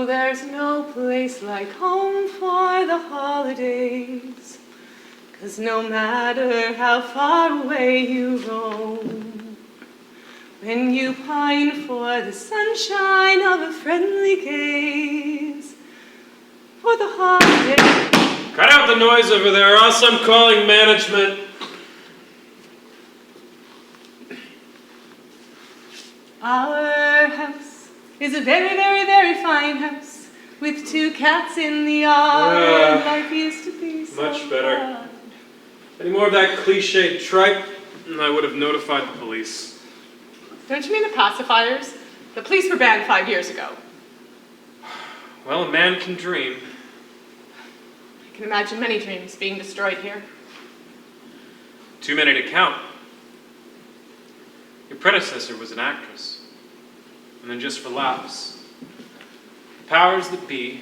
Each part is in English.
there's no place like home for the holidays, 'cause no matter how far away you roam, when you pine for the sunshine of a friendly gaze, for the holidays. Cut out the noise over there, or else I'm calling management. Our house is a very, very, very fine house with 2 cats in the yard. Life used to be so much better. hard. Any more of that cliched tripe, and I would have notified the police. Don't you mean the pacifiers? The police were banned 5 years ago. Well, a man can dream. I can imagine many dreams being destroyed here. Too many to count. Your predecessor was an actress. And then just for laughs, the powers that be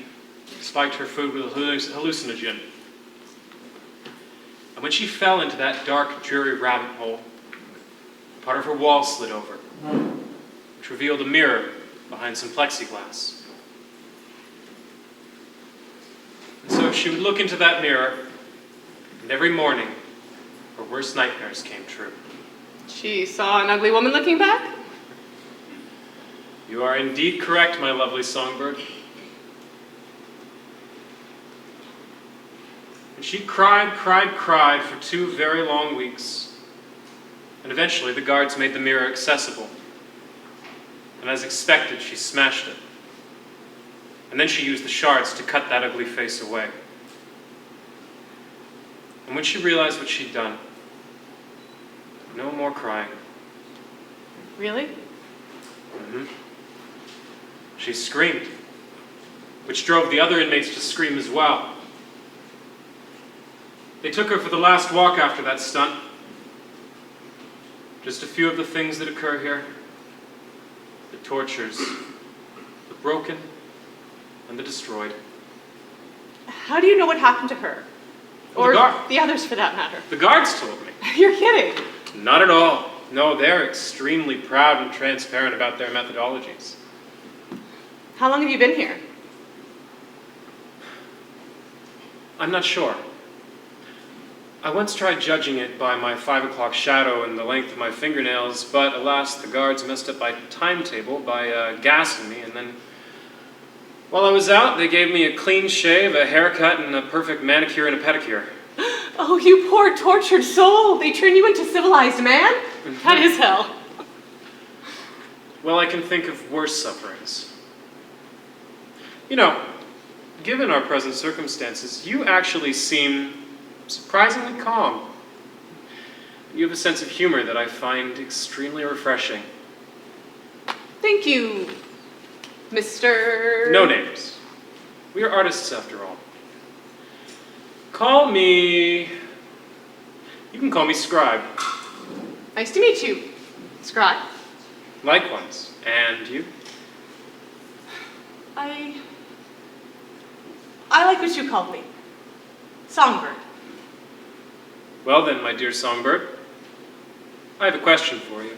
spiked her food with a hallucinogen. And when she fell into that dark, dreary rabbit hole, part of her wall slid over, which revealed a mirror behind some plexiglass. And so she would look into that mirror, and every morning, her worst nightmares came true. She saw an ugly woman looking back? You are indeed correct, my lovely songbird. And she cried for 2 very long weeks. And eventually the guards made the mirror accessible. And as expected, she smashed it. And then she used the shards to cut that ugly face away. And when she realized what she'd done, no more crying. Really? Mm-hmm. She screamed, which drove the other inmates to scream as well. They took her for the last walk after that stunt. Just a few of the things that occur here. The tortures, the broken, and the destroyed. How do you know what happened to her? Well, or the others, for that matter. The guards told me. You're kidding. Not at all. No, they're extremely proud and transparent about their methodologies. How long have you been here? I'm not sure. I once tried judging it by my 5 o'clock shadow and the length of my fingernails, but alas, the guards messed up my timetable by gassing me, and then while I was out, they gave me a clean shave, a haircut, and a perfect manicure and a pedicure. Oh, you poor tortured soul! They turn you into civilized man? That is hell. Well, I can think of worse sufferings. You know, given our present circumstances, you actually seem surprisingly calm. You have a sense of humor that I find extremely refreshing. Thank you, Mr. No names. We are artists after all. Call me... You can call me Scribe. Nice to meet you, Scribe. Likewise. And you? I like what you called me. Songbird. Well then, my dear songbird, I have a question for you.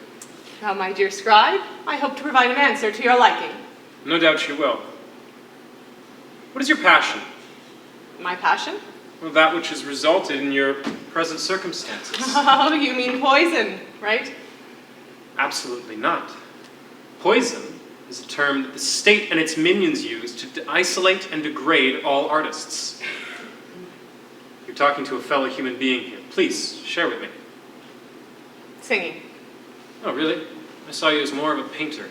Now, my dear Scribe, I hope to provide an answer to your liking. No doubt you will. What is your passion? My passion? Well, that which has resulted in your present circumstances. Oh, you mean poison, right? Absolutely not. Poison is a term that the state and its minions use to isolate and degrade all artists. You're talking to a fellow human being here. Please, share with me. Singing. Oh, really? I saw you as more of a painter.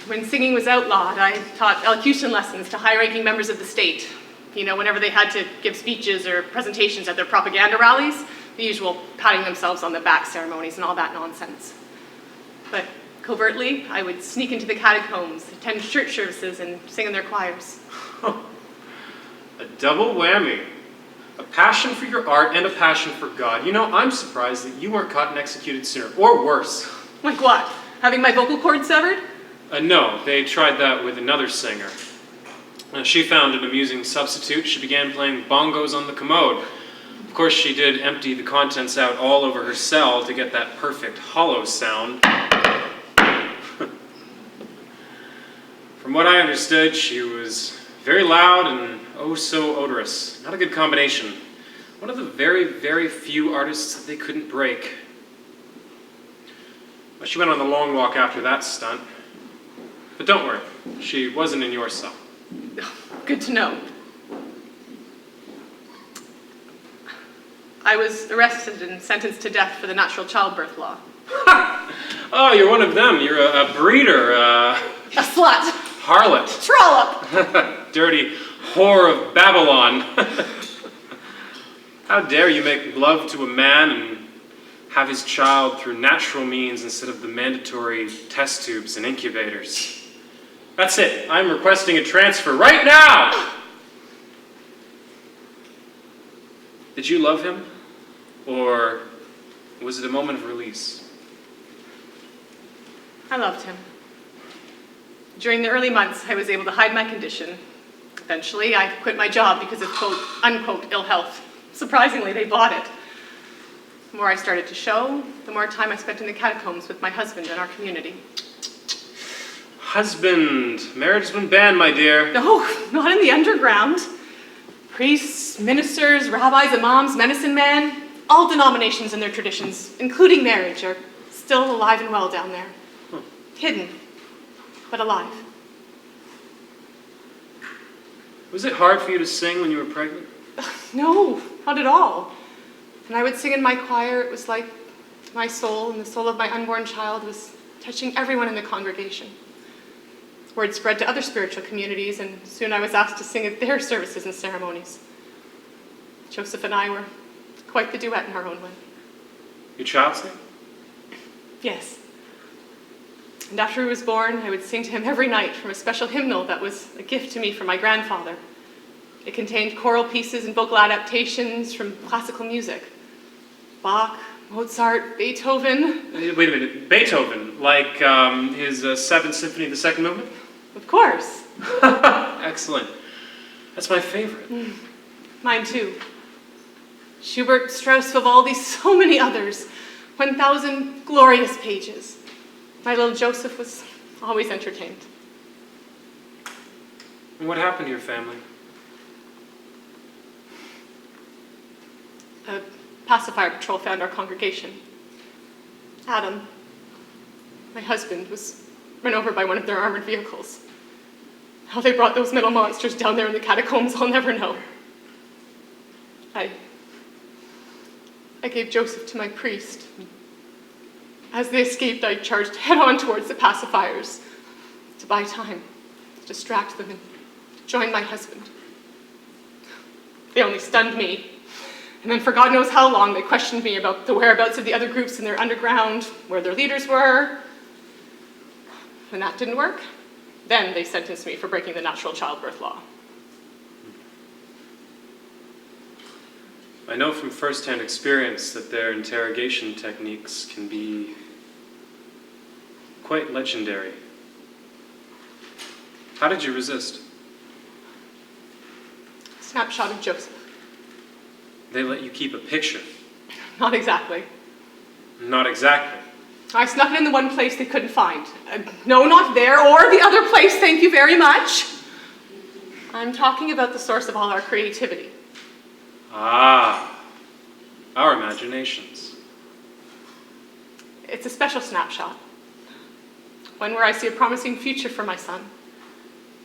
When singing was outlawed, I taught elocution lessons to high-ranking members of the state. You know, whenever they had to give speeches or presentations at their propaganda rallies, the usual patting themselves on the back ceremonies and all that nonsense. But covertly, I would sneak into the catacombs, attend church services, and sing in their choirs. A double whammy. A passion for your art and a passion for God. You know, I'm surprised that you weren't caught and executed sooner, or worse. Like what? Having my vocal cords severed? No, they tried that with another singer. She found an amusing substitute. She began playing bongos on the commode. Of course, she did empty the contents out all over her cell to get that perfect hollow sound. From what I understood, she was very loud and oh so odorous. Not a good combination. One of the very, very few artists that they couldn't break. But she went on the long walk after that stunt. But don't worry, she wasn't in your cell. Good to know. I was arrested and sentenced to death for the natural childbirth law. Oh, you're one of them. You're a breeder, A slut. harlot. Trollop. Dirty whore of Babylon. How dare you make love to a man and have his child through natural means instead of the mandatory test tubes and incubators. That's it. I'm requesting a transfer right now! Did you love him? Or was it a moment of release? I loved him. During the early months, I was able to hide my condition. Eventually, I quit my job because of quote, unquote, ill health. Surprisingly, they bought it. The more I started to show, the more time I spent in the catacombs with my husband and our community. Husband. Marriage has been banned, my dear. No, not in the underground. Priests, ministers, rabbis, imams, medicine men, all denominations and their traditions, including marriage, are still alive and well down there. Hidden, but alive. Was it hard for you to sing when you were pregnant? No, not at all. When I would sing in my choir, it was like my soul and the soul of my unborn child was touching everyone in the congregation. Word spread to other spiritual communities, and soon I was asked to sing at their services and ceremonies. Joseph and I were quite the duet in our own way. Your child sang? Yes. And after he was born, I would sing to him every night from a special hymnal that was a gift to me from my grandfather. It contained choral pieces and vocal adaptations from classical music. Bach, Mozart, Beethoven. Wait a minute, Beethoven, like his Seventh Symphony, the second movement? Of course. Excellent. That's my favorite. Mine too. Schubert, Strauss, Vivaldi, so many others. 1,000 glorious pages. My little Joseph was always entertained. And what happened to your family? A pacifier patrol found our congregation. Adam, my husband, was run over by one of their armored vehicles. How they brought those metal monsters down there in the catacombs, I'll never know. I gave Joseph to my priest. As they escaped, I charged head-on towards the pacifiers to buy time, to distract them, and to join my husband. They only stunned me. And then for God knows how long, they questioned me about the whereabouts of the other groups in their underground, where their leaders were. When that didn't work, then they sentenced me for breaking the natural childbirth law. I know from first-hand experience that their interrogation techniques can be quite legendary. How did you resist? Snapshot of Joseph. They let you keep a picture. Not exactly. Not exactly. I snuck it in the one place they couldn't find. No, not there, or the other place, thank you very much. I'm talking about the source of all our creativity. Ah, our imaginations. It's a special snapshot. One where I see a promising future for my son.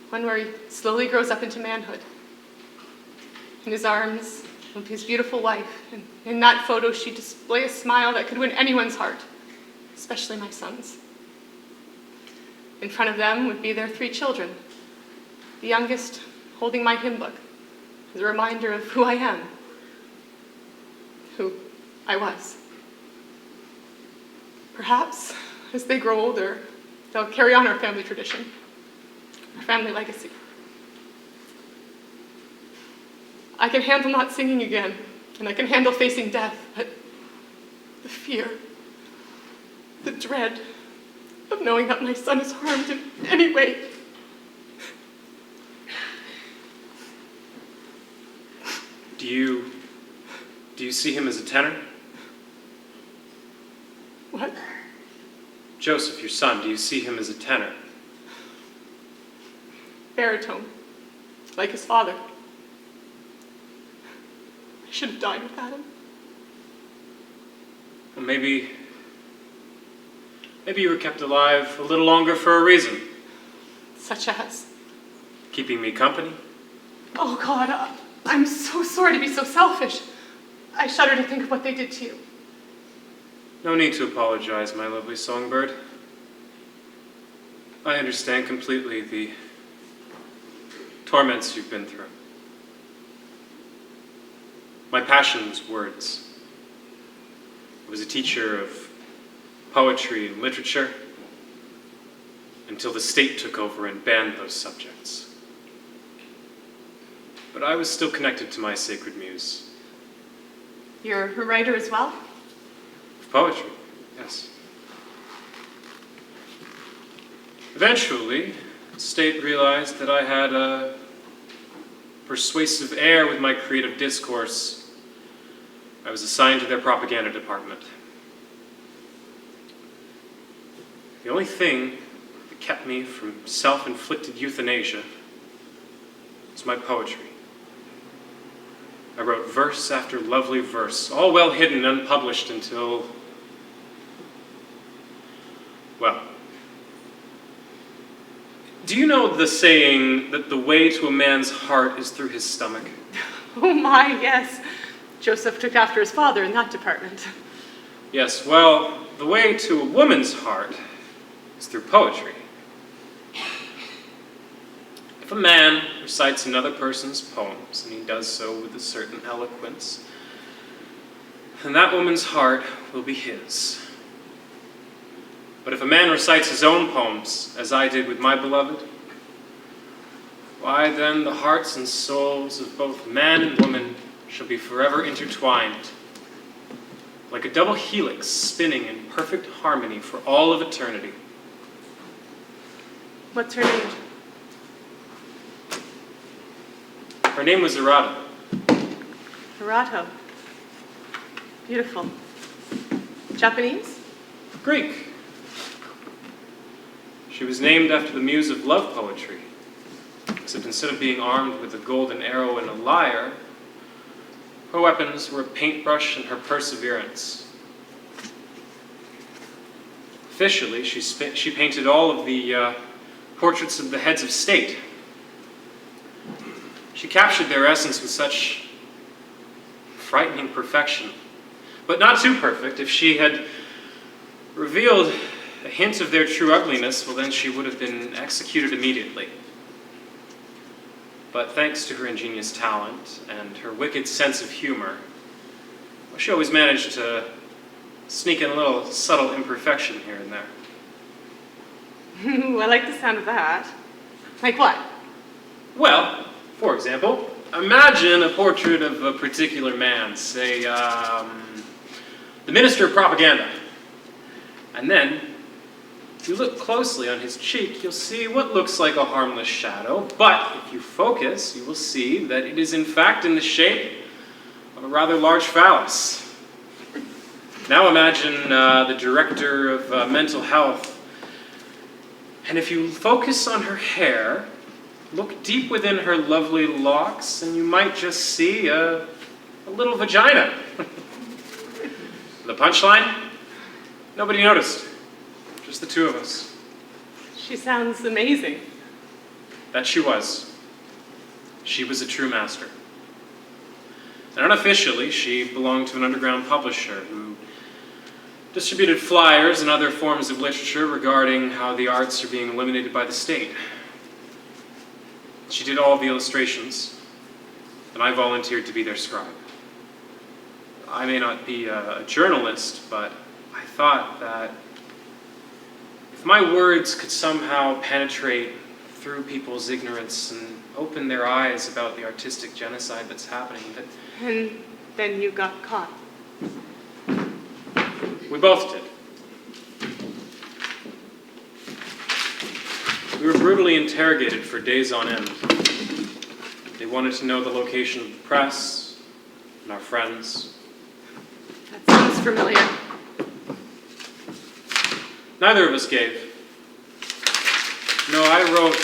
One where he slowly grows up into manhood. In his arms of his beautiful wife. And in that photo, she'd display a smile that could win anyone's heart, especially my son's. In front of them would be their 3 children, the youngest holding my hymn book as a reminder of who I am, who I was. Perhaps, as they grow older, they'll carry on our family tradition, our family legacy. I can handle not singing again, and I can handle facing death, but the fear, the dread of knowing that my son is harmed in any way. Do you see him as a tenor? What? Joseph, your son, do you see him as a tenor? baritone, like his father. I should have died without him. Well, maybe you were kept alive a little longer for a reason. Such as? Keeping me company. Oh God, I'm so sorry to be so selfish. I shudder to think of what they did to you. No need to apologize, my lovely songbird. I understand completely the torments you've been through. My passion was words. I was a teacher of poetry and literature until the state took over and banned those subjects. But I was still connected to my sacred muse. You're a writer as well? Of poetry, yes. Eventually, the state realized that I had a persuasive air with my creative discourse. I was assigned to their propaganda department. The only thing that kept me from self-inflicted euthanasia was my poetry. I wrote verse after lovely verse, all well hidden, unpublished until, well, do you know the saying that the way to a man's heart is through his stomach? Oh my, yes. Joseph took after his father in that department. Yes, well, the way to a woman's heart is through poetry. If a man recites another person's poems, and he does so with a certain eloquence, then that woman's heart will be his. But if a man recites his own poems, as I did with my beloved, why then the hearts and souls of both man and woman shall be forever intertwined, like a double helix spinning in perfect harmony for all of eternity. What's her name? Her name was Arata. Harato. Beautiful. Japanese? Greek. She was named after the muse of love poetry, except instead of being armed with a golden arrow and a lyre, her weapons were a paintbrush and her perseverance. Officially, she painted all of the portraits of the heads of state. She captured their essence with such frightening perfection, but not too perfect. If she had revealed a hint of their true ugliness, well, then she would have been executed immediately. But thanks to her ingenious talent and her wicked sense of humor, well, she always managed to sneak in a little subtle imperfection here and there. Ooh, I like the sound of that. Like what? Well, for example, imagine a portrait of a particular man, say, the Minister of Propaganda. And then, if you look closely on his cheek, you'll see what looks like a harmless shadow, but if you focus, you will see that it is in fact in the shape of a rather large phallus. Now imagine the director of mental health, and if you focus on her hair, look deep within her lovely locks, and you might just see a little vagina. The punchline? Nobody noticed. Just the two of us. She sounds amazing. That she was. She was a true master. And unofficially, she belonged to an underground publisher who distributed flyers and other forms of literature regarding how the arts are being eliminated by the state. She did all of the illustrations, and I volunteered to be their scribe. I may not be a journalist, but I thought that if my words could somehow penetrate through people's ignorance and open their eyes about the artistic genocide that's happening, that... And then you got caught. We both did. We were brutally interrogated for days on end. They wanted to know the location of the press and our friends. That sounds familiar. Neither of us gave. No, I wrote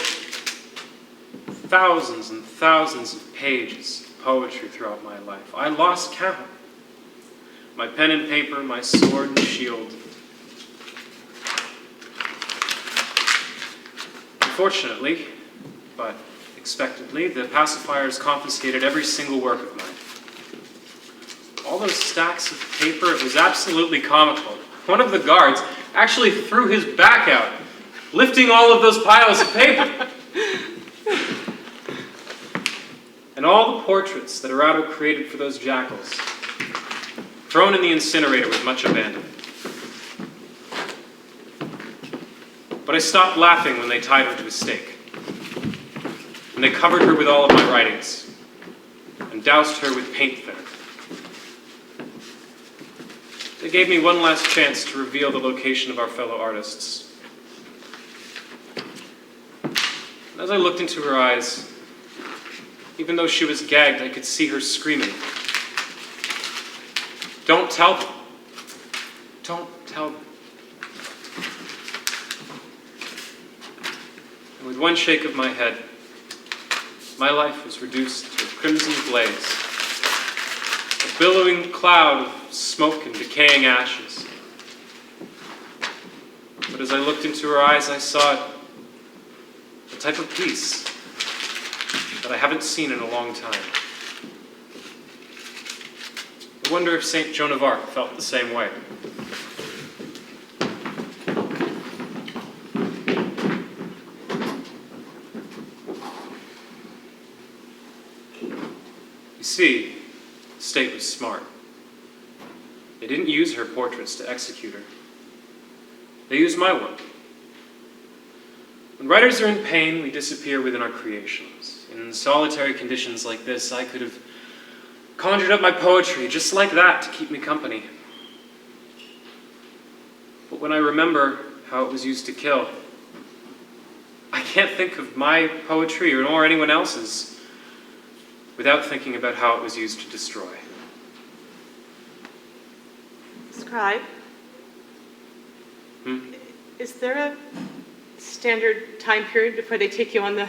thousands and thousands of pages of poetry throughout my life. I lost count. My pen and paper, my sword and shield. Unfortunately, but expectedly, the pacifiers confiscated every single work of mine. All those stacks of paper, it was absolutely comical. One of the guards actually threw his back out, lifting all of those piles of paper. And all the portraits that Arado created for those jackals, thrown in the incinerator with much abandon. But I stopped laughing when they tied her to a stake. And they covered her with all of my writings, and doused her with paint thinner. They gave me one last chance to reveal the location of our fellow artists. And as I looked into her eyes, even though she was gagged, I could see her screaming, "Don't tell them. Don't tell them." And with one shake of my head, my life was reduced to a crimson blaze, a billowing cloud of smoke and decaying ashes. But as I looked into her eyes, I saw a type of peace that I haven't seen in a long time. I wonder if St. Joan of Arc felt the same way. You see, the state was smart. They didn't use her portraits to execute her. They used my work. When writers are in pain, we disappear within our creations. In solitary conditions like this, I could have conjured up my poetry just like that to keep me company. But when I remember how it was used to kill, I can't think of my poetry or anyone else's without thinking about how it was used to destroy. Scribe? Is there a standard time period before they take you on the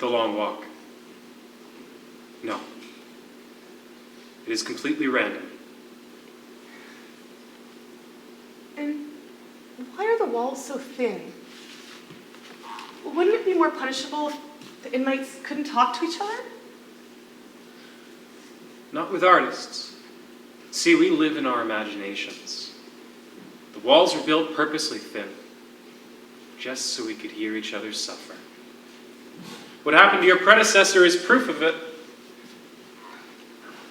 long walk? No. It is completely random. And why are the walls so thin? Wouldn't it be more punishable if the inmates couldn't talk to each other? Not with artists. See, we live in our imaginations. The walls were built purposely thin, just so we could hear each other suffer. What happened to your predecessor is proof of it.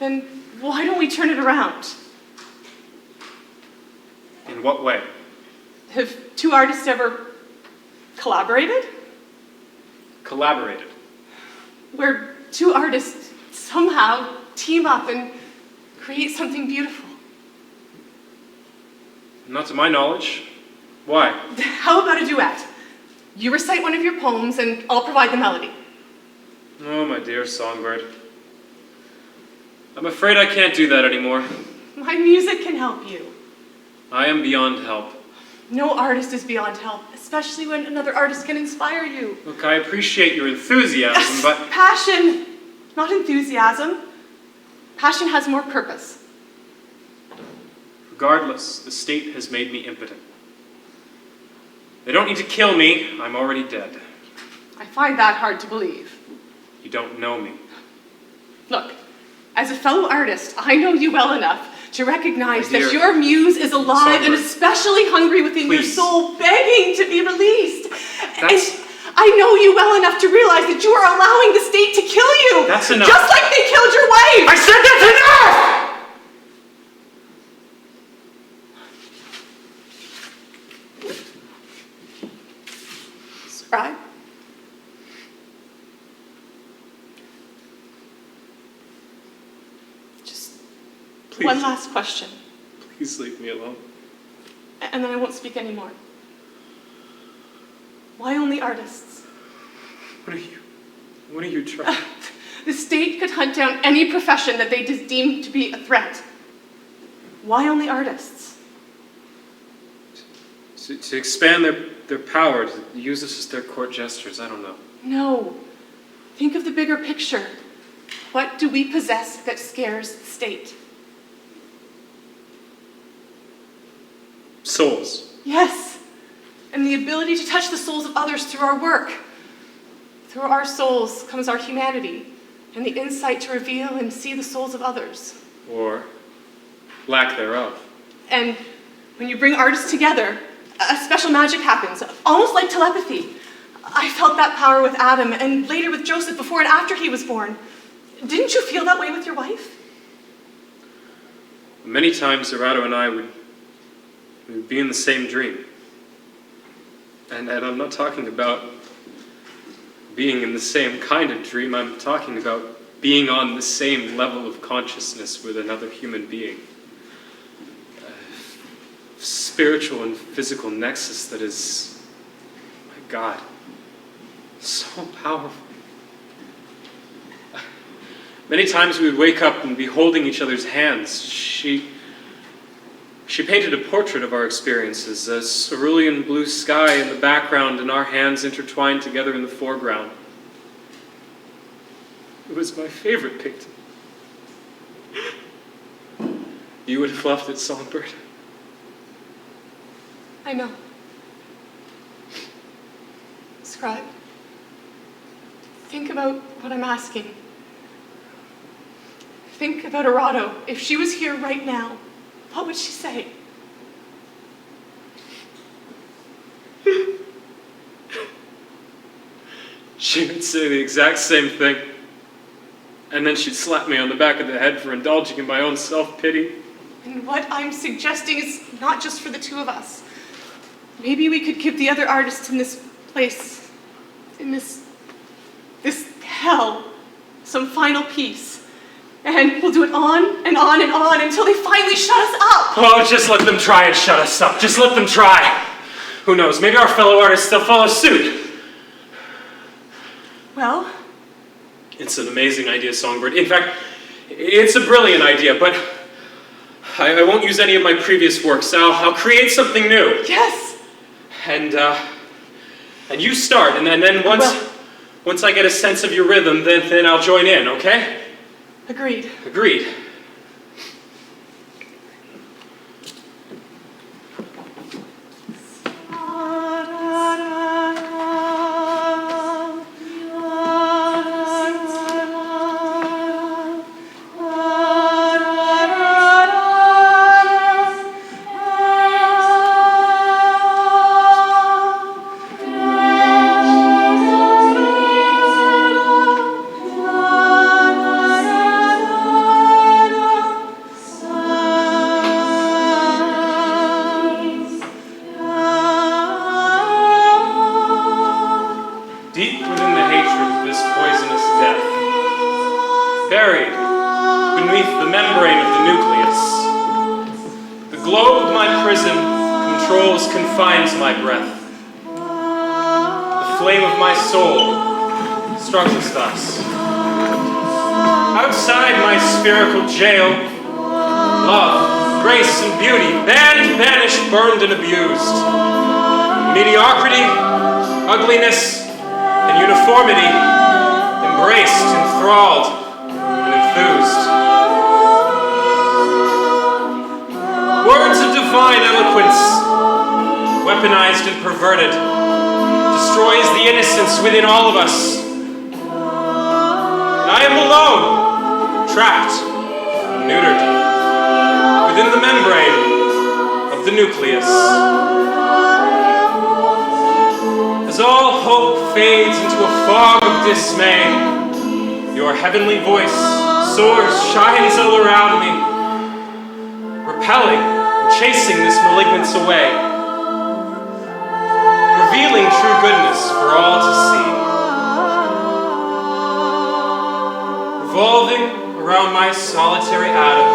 Then why don't we turn it around? In what way? Have two artists ever collaborated? Collaborated. Where two artists somehow team up and create something beautiful. Not to my knowledge. Why? How about a duet? You recite one of your poems and I'll provide the melody. Oh, my dear Songbird. I'm afraid I can't do that anymore. My music can help you. I am beyond help. No artist is beyond help, especially when another artist can inspire you. Look, I appreciate your enthusiasm, but... Passion, not enthusiasm. Passion has more purpose. Regardless, the state has made me impotent. They don't need to kill me. I'm already dead. I find that hard to believe. You don't know me. Look, as a fellow artist, I know you well enough to recognize My dear, that your muse is alive and Songbird, especially hungry within your please. soul, begging to be released. That's- And I know you well enough to realize that you are allowing the state to kill you. That's enough. Just like they killed your wife. I said that's enough! Scribe? Just Please. one last question, Please leave me alone. and then I won't speak anymore. Why only artists? What are you trying? The state could hunt down any profession that they deem to be a threat. Why only artists? To expand their their power to use us as their court jesters. I don't know. No. Think of the bigger picture. What do we possess that scares the state? Souls. Yes. And the ability to touch the souls of others through our work. Through our souls comes our humanity and the insight to reveal and see the souls of others. Or lack thereof. And when you bring artists together, a special magic happens, almost like telepathy. I felt that power with Adam and later with Joseph before and after he was born. Didn't you feel that way with your wife? Many times, Dorado and I would be in the same dream. And I'm not talking about being in the same kind of dream. I'm talking about being on the same level of consciousness with another human being. A spiritual and physical nexus that is, my God, so powerful. Many times we would wake up and be holding each other's hands. She painted a portrait of our experiences, a cerulean blue sky in the background and our hands intertwined together in the foreground. It was my favorite painting. You would have loved it, Songbird. I know. Scribe, think about what I'm asking. Think about Arado. If she was here right now, what would she say? She would say the exact same thing. And then she'd slap me on the back of the head for indulging in my own self-pity. And what I'm suggesting is not just for the two of us. Maybe we could give the other artists in this place, in this hell, some final piece. And we'll do it on and on and on until they finally shut us up. Oh, just let them try and shut us up. Just let them try. Who knows? Maybe our fellow artists will follow suit. Well? It's an amazing idea, Songbird. In fact, it's a brilliant idea, but I won't use any of my previous works. I'll create something new. Yes. And you start, and then once I get a sense of your rhythm, then I'll join in, okay? Agreed. Agreed. Deep within the hatred of this poisonous death, buried beneath the membrane of the nucleus, the globe of my prison confines my breath. The flame of my soul struggles thus. Outside my spherical jail, love, grace, and beauty, banned, banished, burned, and abused. Mediocrity, ugliness, and uniformity, embraced, enthralled, and enthused. Words of divine eloquence, weaponized and perverted, destroys the innocence within all of us. And I am alone, trapped, neutered, within the membrane of the nucleus. As all hope fades into a fog of dismay, your heavenly voice soars, shines all around me, repelling and chasing this malignance away, revealing true goodness for all to see. Revolving around my solitary atom,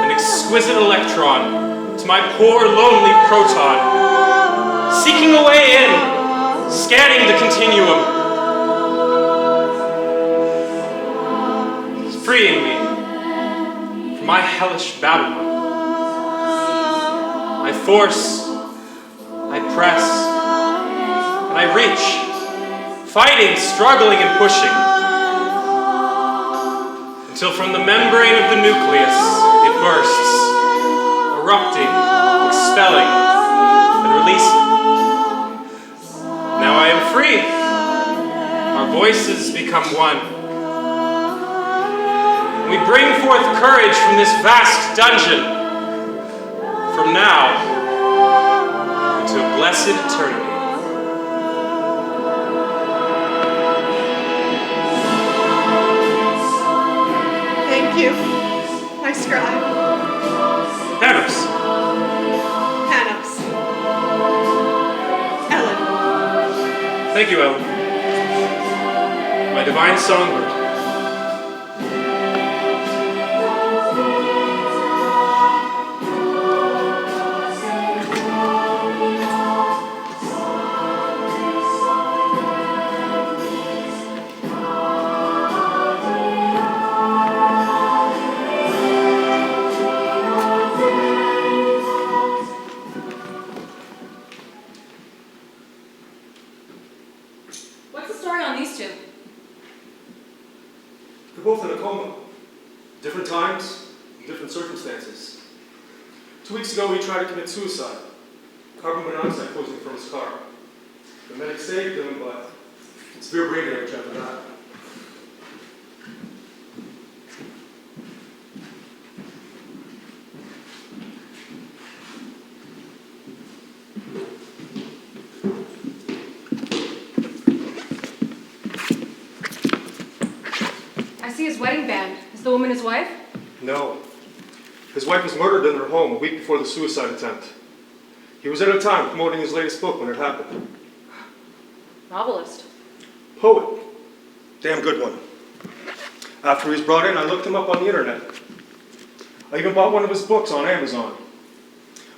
an exquisite electron to my poor lonely proton, seeking a way in, scanning the continuum, freeing me from my hellish Babylon. I force, I press, I reach, fighting, struggling, and pushing, until from the membrane of the nucleus it bursts, erupting, expelling, and releasing. Now I am free. Our voices become one. We bring forth courage from this vast dungeon. From now into a blessed eternity. Thank you, my scribe. Panos. Panos. Ellen. Thank you, Ellen. My divine songbird. What's the story on these two? They're both in a coma. Different times, different circumstances. 2 weeks ago, he tried to commit suicide. Carbon monoxide poisoning from his car. The medic saved him, but severe brain damage after that. I see his wedding band. Is the woman his wife? No. His wife was murdered in their home a week before the suicide attempt. He was out of town promoting his latest book when it happened. Novelist. Poet. Damn good one. After he was brought in, I looked him up on the internet. I even bought one of his books on Amazon.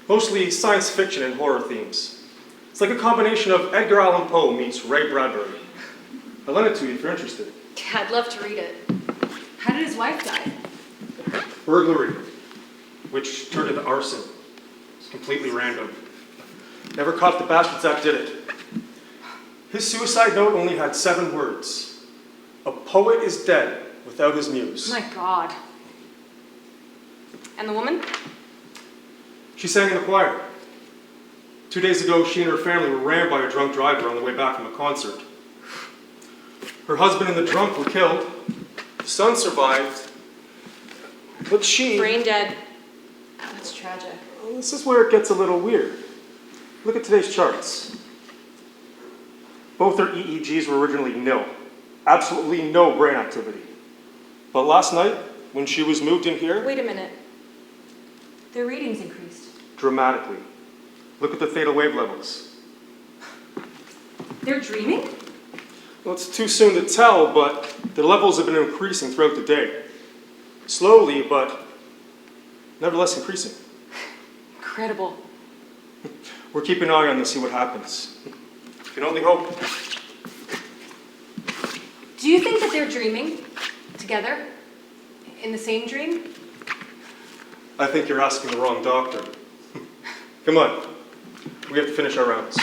Mostly science fiction and horror themes. It's like a combination of Edgar Allan Poe meets Ray Bradbury. I'll lend it to you if you're interested. Yeah, I'd love to read it. How did his wife die? Burglary, which turned into arson. It's completely random. Never caught the bastards that did it. His suicide note only had 7 words. A poet is dead without his muse. My God. And the woman? She sang in the choir. 2 days ago, she and her family were rammed by a drunk driver on the way back from a concert. Her husband and the drunk were killed. The son survived. But she... Brain dead. That's tragic. Well, this is where it gets a little weird. Look at today's charts. Both their EEGs were originally nil. Absolutely no brain activity. But last night, when she was moved in here... Wait a minute. Their readings increased. Dramatically. Look at the theta wave levels. They're dreaming? Well, it's too soon to tell, but their levels have been increasing throughout the day. Slowly, but nevertheless increasing. Incredible. We're keeping an eye on this, see what happens. You can only hope. Do you think that they're dreaming together? In the same dream? I think you're asking the wrong doctor. Come on. We have to finish our rounds.